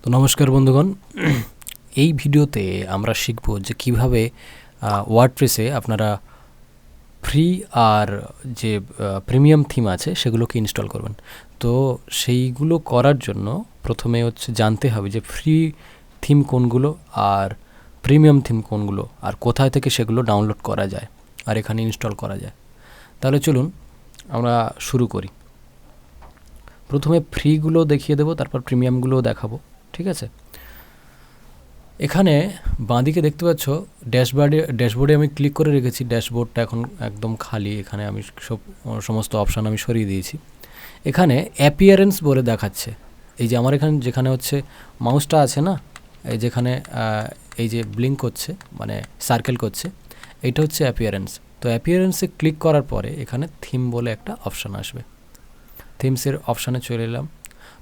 তো নমস্কার বন্ধুগণ, এই ভিডিওতে আমরা শিখব যে কিভাবে ওয়ার্ডপ্রেসে আপনারা ফ্রি আর যে প্রিমিয়াম থিম আছে সেগুলোকে ইনস্টল করবেন। তো সেইগুলো করার জন্য প্রথমে হচ্ছে জানতে হবে যে ফ্রি থিম কোনগুলো আর প্রিমিয়াম থিম কোনগুলো আর কোথায় থেকে সেগুলো ডাউনলোড করা যায় আর এখানে ইনস্টল করা যায়। তাহলে চলুন আমরা শুরু করি। প্রথমে ফ্রিগুলো দেখিয়ে দেবো, তারপর প্রিমিয়ামগুলোও দেখাবো, ঠিক আছে? এখানে বাঁদিকে দেখতে পাচ্ছ ড্যাশবোর্ডে আমি ক্লিক করে রেখেছি। ড্যাশবোর্ডটা এখন একদম খালি, এখানে আমি সমস্ত অপশান আমি সরিয়ে দিয়েছি। এখানে অ্যাপিয়ারেন্স বলে দেখাচ্ছে। এই যে আমার এখানে যেখানে হচ্ছে মাউসটা আছে না, এই যেখানে এই যে ব্লিঙ্ক করছে মানে সার্কেল করছে, এইটা হচ্ছে অ্যাপিয়ারেন্স। তো অ্যাপিয়ারেন্সে ক্লিক করার পরে এখানে থিম বলে একটা অপশান আসবে। থিমসের অপশানে চলে এলাম।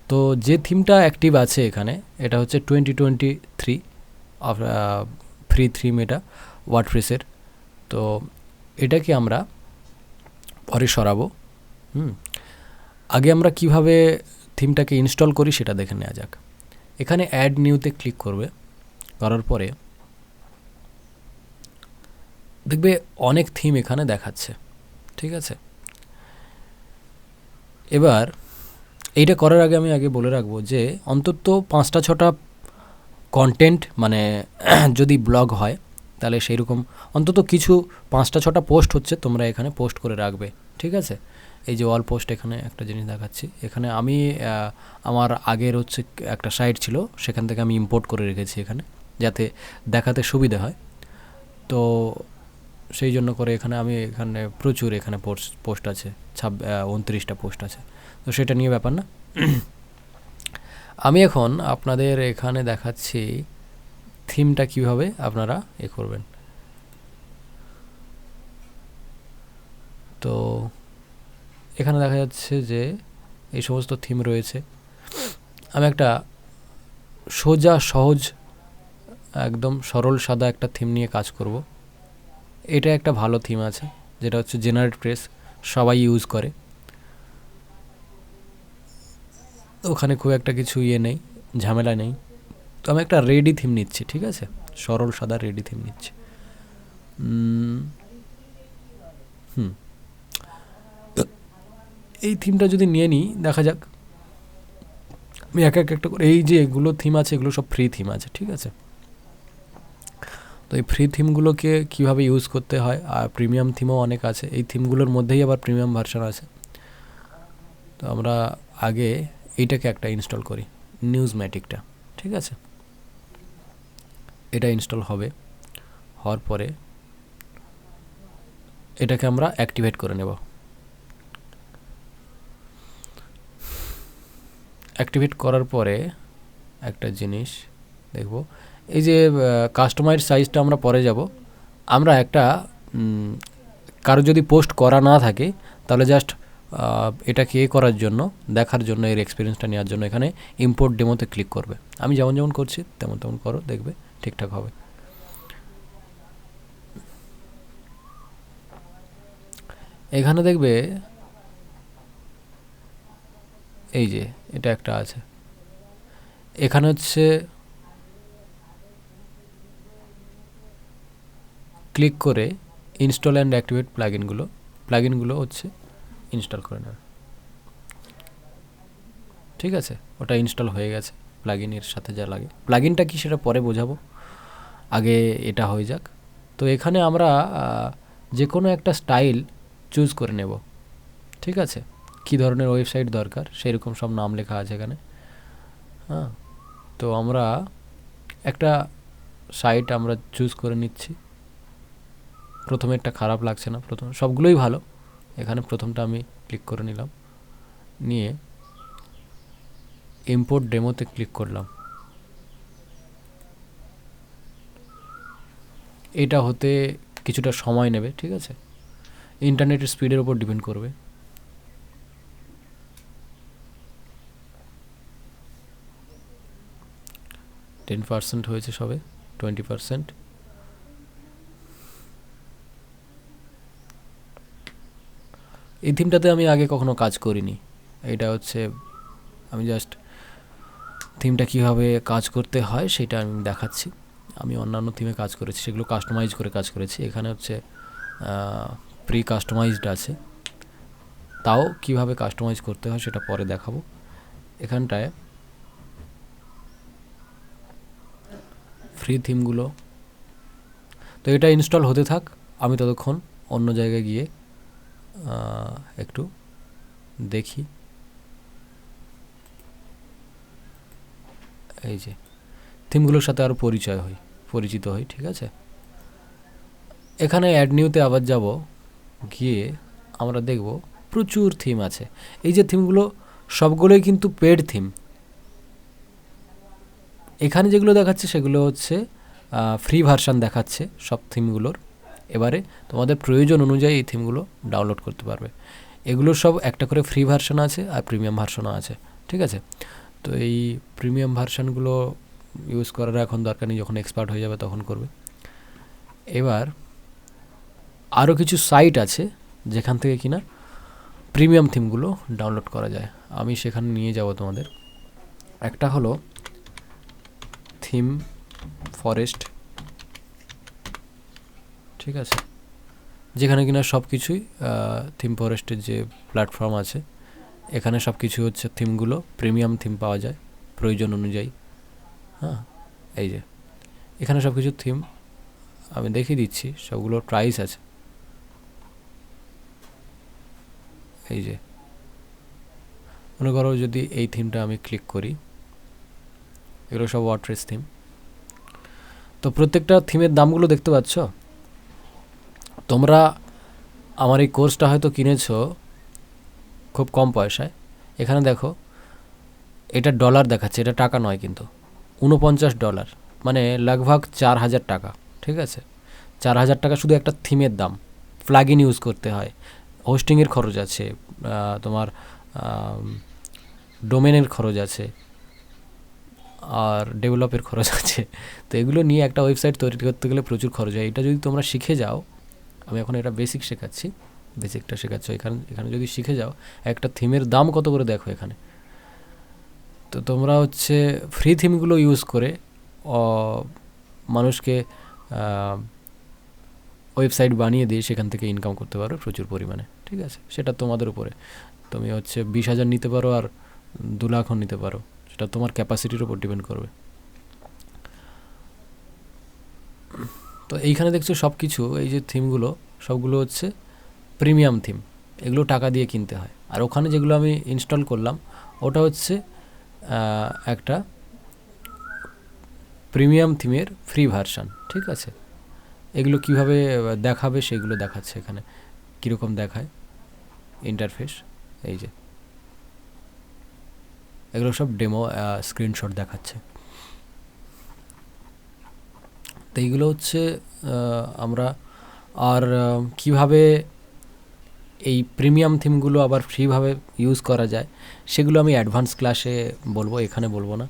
তো যে থিমটা অ্যাক্টিভ আছে এখানে, এটা হচ্ছে 2023 ফ্রি থিম, এটা ওয়ার্ডপ্রেসের। তো এটাকে আমরা পরে সরাবো। আগে আমরা কিভাবে থিমটাকে ইনস্টল করি সেটা দেখে নেওয়া যাক। এখানে অ্যাড নিউতে ক্লিক করবে, করার পরে দেখবে অনেক থিম এখানে দেখাচ্ছে, ঠিক আছে? এবার এইটা করার আগে আমি বলে রাখবো যে অন্তত 5-6টা কন্টেন্ট, মানে যদি ব্লগ হয় তাহলে সেই রকম অন্তত কিছু 5-6টা পোস্ট হচ্ছে তোমরা এখানে পোস্ট করে রাখবে, ঠিক আছে? এই যে অল পোস্ট, এখানে একটা জিনিস দেখাচ্ছি। এখানে আমি আমার আগের হচ্ছে একটা সাইট ছিল, সেখান থেকে আমি ইম্পোর্ট করে রেখেছি এখানে, যাতে দেখাতে সুবিধা হয়। তো সেই জন্য করে এখানে প্রচুর এখানে পোস্ট আছে, 29টা পোস্ট আছে। তো সেটা নিয়ে ব্যাপার না। আমি এখন আপনাদের এখানে দেখাচ্ছি থিমটা কিভাবে আপনারা করবেন। তো এখানে দেখা যাচ্ছে যে এই সমস্ত থিম রয়েছে। আমি একটা সোজা সহজ একদম সরল সাদা একটা থিম নিয়ে কাজ করব। এটা একটা ভালো থিম আছে, যেটা হচ্ছে জেনারেট প্রেস, সবাই ইউজ করে। ওখানে খুব একটা কিছু নেই, ঝামেলা নেই। তো আমি একটা রেডি থিম নিচ্ছি, ঠিক আছে? সরল সাদা রেডি থিম নিচ্ছি। এই থিমটা যদি নিয়ে নিই, দেখা যাক। আমি এক একটা করে, এই যে এগুলো থিম আছে এগুলো সব ফ্রি থিম আছে, ঠিক আছে? তো এই ফ্রি থিমগুলোকে কীভাবে ইউজ করতে হয়, আর প্রিমিয়াম থিমও অনেক আছে। এই থিমগুলোর মধ্যেই আবার প্রিমিয়াম ভার্সন আছে। তো আমরা আগে এইটাকে একটা ইনস্টল করি, নিউজম্যাটিকটা, ঠিক আছে? এটা ইনস্টল হওয়ার পরে এটাকে আমরা অ্যাক্টিভেট করে নেব। অ্যাক্টিভেট করার পরে একটা জিনিস দেখব, এই যে কাস্টমাইজ সাইজটা আমরা পরে যাব। আমরা একটা কারো যদি পোস্ট করা না থাকে তাহলে জাস্ট এটাকে করার জন্য, দেখার জন্য, এর এক্সপিরিয়েন্সটা নেওয়ার জন্য এখানে ইম্পোর্ট ডেমোতে ক্লিক করবে। আমি যেমন যেমন করছি তেমন তেমন করো, দেখবে ঠিকঠাক হবে। এখানে দেখবে এই যে এটা একটা আছে, এখানে হচ্ছে ক্লিক করে ইনস্টল অ্যান্ড অ্যাক্টিভেট প্লাগইনগুলো হচ্ছে ইনস্টল করে নেবে, ঠিক আছে? ওটা ইনস্টল হয়ে গেছে। প্লাগইনের সাথে যা লাগে, প্লাগইনটা কি সেটা পরে বোঝাবো, আগে এটা হয়ে যাক। তো এখানে আমরা যে কোনো একটা স্টাইল চুজ করে নেব, ঠিক আছে? কী ধরনের ওয়েবসাইট দরকার সেই রকম সব নাম লেখা আছে এখানে। হ্যাঁ, তো আমরা একটা সাইট আমরা চুজ করে নিচ্ছি। প্রথমেরটা খারাপ লাগছে না, প্রথম সবগুলোই ভালো। এখানে প্রথমটা আমি ক্লিক করে নিলাম, নিয়ে ইম্পোর্ট ডেমোতে ক্লিক করলাম। এটা হতে কিছুটা সময় নেবে, ঠিক আছে? ইন্টারনেটের স্পিডের উপর ডিপেন্ড করবে। %10 হয়েছে সবে, 20%। এই থিমটাতে আমি আগে কখনো কাজ করিনি। এটা হচ্ছে আমি জাস্ট থিমটা কীভাবে কাজ করতে হয় সেটা আমি দেখাচ্ছি। আমি অন্যান্য থিমে কাজ করেছি, সেগুলো কাস্টমাইজ করে কাজ করেছি। এখানে হচ্ছে প্রি কাস্টমাইজড আছে, তাও কিভাবে কাস্টমাইজ করতে হয় সেটা পরে দেখাবো। এখানটায় ফ্রি থিমগুলো, তো এটা ইনস্টল হতে থাক, আমি ততক্ষণ অন্য জায়গায় গিয়ে একটু দেখি। এই যে থিমগুলোর সাথে আরও পরিচিত হই, ঠিক আছে। এখানে অ্যাড নিউতে আবার যাব, গিয়ে আমরা দেখব প্রচুর থিম আছে। এই যে থিমগুলো সবগুলোই কিন্তু পেড থিম। এখানে যেগুলো দেখাচ্ছে সেগুলো হচ্ছে ফ্রি ভার্সান দেখাচ্ছে সব থিমগুলোর। এবারে তোমাদের প্রয়োজন অনুযায়ী এই থিমগুলো ডাউনলোড করতে পারবে। এগুলোর সব একটা করে ফ্রি ভার্সান আছে আর প্রিমিয়াম ভার্সানও আছে, ঠিক আছে। তো এই প্রিমিয়াম ভার্সানগুলো ইউজ করার এখন দরকার নেই, যখন এক্সপার্ট হয়ে যাবে তখন করবে। এবার আরও কিছু সাইট আছে যেখান থেকে কিনা প্রিমিয়াম থিমগুলো ডাউনলোড করা যায়, আমি সেখানে নিয়ে যাব তোমাদের। একটা হলো থিম ফরেস্ট, ঠিক আছে, যেখানে কিনা সব কিছুই থিম ফরেস্টের যে প্ল্যাটফর্ম আছে এখানে সব কিছু হচ্ছে থিমগুলো প্রিমিয়াম থিম পাওয়া যায় প্রয়োজন অনুযায়ী। হ্যাঁ, এই যে এখানে সব কিছু থিম আমি দেখিয়ে দিচ্ছি, সবগুলোর প্রাইস আছে। এই যে মনে করো যদি এই থিমটা আমি ক্লিক করি, এগুলো সব ওয়ার্ডপ্রেস থিম। তো প্রত্যেকটা থিমের দামগুলো দেখতে পাচ্ছ। তোমরা আমার এই কোর্সটা হয়তো কিনেছো খুব কম পয়সায়। এখানে দেখো এটা ডলার দেখাচ্ছে, এটা টাকা নয় কিন্তু, $49, মানে লগভগ 4000 টাকা, ঠিক আছে। 4000 টাকা শুধু একটা থিমের দাম। প্লাগ ইন ইউজ করতে হয়, হোস্টিংয়ের খরচ আছে, তোমার ডোমেনের খরচ আছে, আর ডেভেলপের খরচ আছে। তো এগুলো নিয়ে একটা ওয়েবসাইট তৈরি করতে গেলে প্রচুর খরচ হয়। এটা যদি তোমরা শিখে যাও, আমি এখন এটা বেসিক শেখাচ্ছি, বেসিকটা শেখাচ্ছ, এখানে যদি শিখে যাও একটা থিমের দাম কত করে দেখো এখানে। তো তোমরা হচ্ছে ফ্রি থিমগুলো ইউজ করে মানুষকে ওয়েবসাইট বানিয়ে দিয়ে সেখান থেকে ইনকাম করতে পারো প্রচুর পরিমাণে, ঠিক আছে। সেটা তোমাদের উপরে, তুমি হচ্ছে 20,000 নিতে পারো আর 2 লাখও নিতে পারো, সেটা তোমার ক্যাপাসিটির উপর ডিপেন্ড করবে। তো এইখানে দেখছো সব কিছু, এই যে থিমগুলো সবগুলো হচ্ছে প্রিমিয়াম থিম, এগুলো টাকা দিয়ে কিনতে হয়। আর ওখানে যেগুলো আমি ইনস্টল করলাম ওটা হচ্ছে একটা প্রিমিয়াম থিমের ফ্রি ভার্সান, ঠিক আছে। এগুলো কিভাবে দেখাবে সেগুলো দেখাচ্ছে এখানে, কীরকম দেখায় ইন্টারফেস। এই যে এগুলো সব ডেমো স্ক্রিনশট দেখাচ্ছে। তো এইগুলো হচ্ছে আমরা আর কিভাবে এই প্রিমিয়াম থিমগুলো আবার ফ্রিভাবে ইউজ করা যায় সেগুলো আমি অ্যাডভান্স ক্লাসে বলবো, এখানে বলবো না,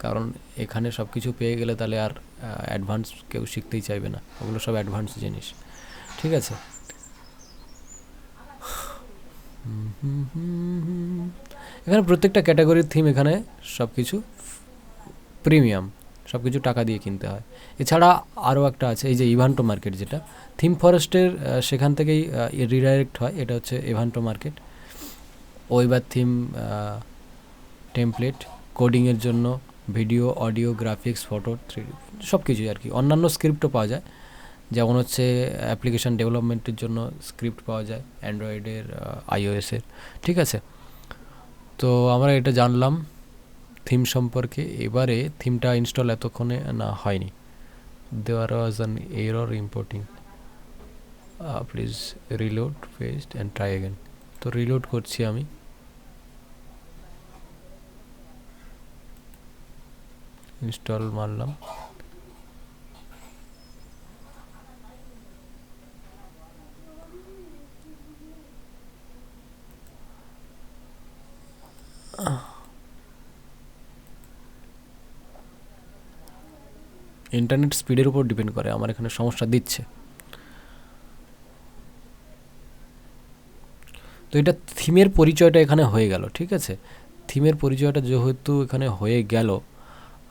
কারণ এখানে সব কিছু পেয়ে গেলে তাহলে আর অ্যাডভান্স কেউ শিখতেই চাইবে না, ওগুলো সব অ্যাডভান্স জিনিস, ঠিক আছে। এখানে প্রত্যেকটা ক্যাটাগরির থিম, এখানে সব কিছু প্রিমিয়াম, সব কিছু টাকা দিয়ে কিনতে হয়। এছাড়া আরও একটা আছে, এই যে ইভান্টো মার্কেট, যেটা থিম ফরেস্টের সেখান থেকেই রিডাইরেক্ট হয়, এটা হচ্ছে ইভান্টো মার্কেট। ওয়েবার থিম, টেমপ্লেট, কোডিংয়ের জন্য, video, audio, graphics, photo, 3D সব কিছুই আর কি। অন্যান্য স্ক্রিপ্টও পাওয়া যায়, যেমন হচ্ছে অ্যাপ্লিকেশান ডেভেলপমেন্টের জন্য স্ক্রিপ্ট পাওয়া যায় অ্যান্ড্রয়েডের, iOS-এর, ঠিক আছে। তো আমরা এটা জানলাম থিম সম্পর্কে। এবারে থিমটা ইনস্টল এতক্ষণে না হয়নি, দেওয়ার was an error importing, please reload paste and try again. তো রিলোড করছি আমি, ইনস্টল মারলাম, ইন্টারনেট স্পিডের উপর ডিপেন্ড করে, আমার এখানে সমস্যা দিচ্ছে। তো এটা থিমের পরিচয়টা এখানে হয়ে গেল, ঠিক আছে। থিমের পরিচয়টা যেহেতু এখানে হয়ে গেল,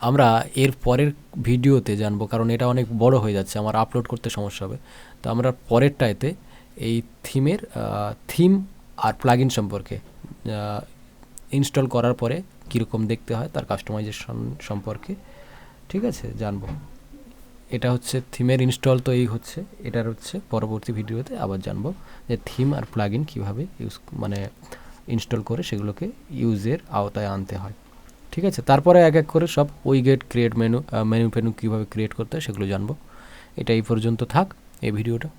আমরা এর পরের ভিডিওতে জানবো, কারণ এটা অনেক বড় হয়ে যাচ্ছে, আমার আপলোড করতে সমস্যা হবে। তো আমরা পরেরটাতে এই থিমের থিম আর প্লাগইন সম্পর্কে, ইনস্টল করার পরে কীরকম দেখতে হয় তার কাস্টমাইজেশন সম্পর্কে, ঠিক আছে, জানবো। এটা হচ্ছে থিমের ইনস্টল, তো এই হচ্ছে, এটার হচ্ছে পরবর্তী ভিডিওতে আবার জানবো যে থিম আর প্লাগইন কীভাবে ইনস্টল করে সেগুলোকে ইউজের আওতায় আনতে হয়, ঠিক আছে। তারপরে এক এক করে সব উইগেট ক্রিয়েট মেনু ফেনু কীভাবে ক্রিয়েট করতে হয় সেগুলো জানবো। এটা এই পর্যন্ত থাক এই ভিডিওটা।